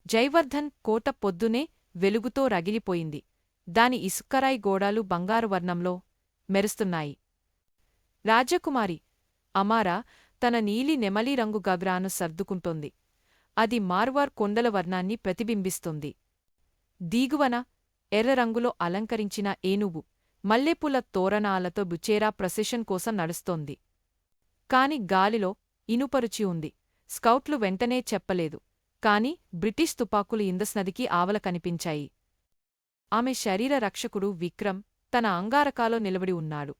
జైవర్ధన్ కోట పొద్దునే వెలుగుతో రగిలిపోయింది. దాని ఇసుక్కరాయి గోడాలు బంగారు వర్ణంలో మెరుస్తున్నాయి. రాజకుమారి అమారా తన నీలి నెమలీరంగు గగ్రాను సర్దుకుంటోంది. అది మార్వార్ కొండల వర్ణాన్ని ప్రతిబింబిస్తుంది. దీగువన ఎర్రరంగులో అలంకరించిన ఏనుగు మల్లెపూల తోరణాలతో బుచేరా ప్రొసెషన్ కోసం నడుస్తోంది. కాని గాలిలో ఇనుపరుచి ఉంది. స్కౌట్లు వెంటనే చెప్పలేదు. కాని బ్రిటిష్ తుపాకులు ఇందస్ నదికి ఆవల కనిపించాయి. ఆమె శరీర రక్షకుడు విక్రమ్ తన అంగారకాలో నిలబడి ఉన్నాడు.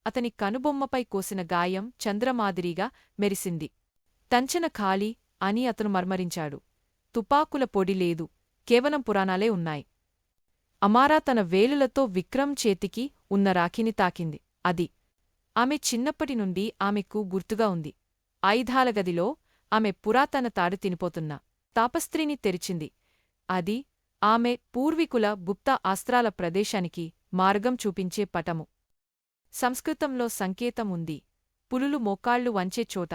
అతని కనుబొమ్మపై కోసిన గాయం చంద్రమాదిరిగా మెరిసింది. తంచన ఖాళీ అని అతను మర్మరించాడు. తుపాకుల పొడి లేదు, కేవలం పురాణాలే ఉన్నాయి. అమారా తన వేలులతో విక్రమ్ చేతికి ఉన్న రాఖీని తాకింది. అది ఆమె చిన్నప్పటినుండి ఆమెకు గుర్తుగా ఉంది. ఆయుధాల గదిలో ఆమె పురాతన తాడు తినిపోతున్న తాపస్త్రీని తెరిచింది. అది ఆమె పూర్వీకుల గుప్త అస్త్రాల ప్రదేశానికి మార్గం చూపించే పటము. సంస్కృతంలో సంకేతం ఉంది. పులులు మోకాళ్లు వంచే చోట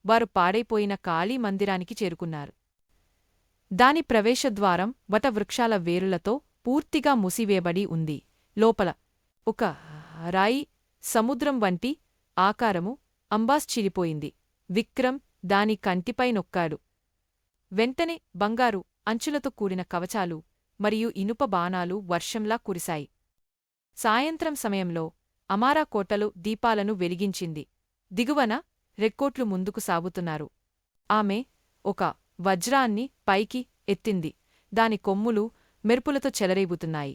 వారు పాడైపోయిన ఖాళీ మందిరానికి చేరుకున్నారు. దాని ప్రవేశద్వారం వటవృక్షాల వేరులతో పూర్తిగా మూసివేయబడి ఉంది. లోపల ఒక రాయి సముద్రం వంటి ఆకారము అంబాస్ చీలిపోయింది. విక్రమ్ దాని కంటిపై నొక్కాడు. వెంటనే బంగారు అంచులతో కూడిన కవచాలు మరియు ఇనుప బాణాలు వర్షంలా కురిశాయి. సాయంత్రం సమయంలో అమారా కోటలో దీపాలను వెలిగించింది. దిగువన రెక్కోట్లు ముందుకు సాగుతున్నారు. ఆమె ఒక వజ్రాన్ని పైకి ఎత్తింది. దాని కొమ్ములు మెరుపులతో చెలరేగుతున్నాయి.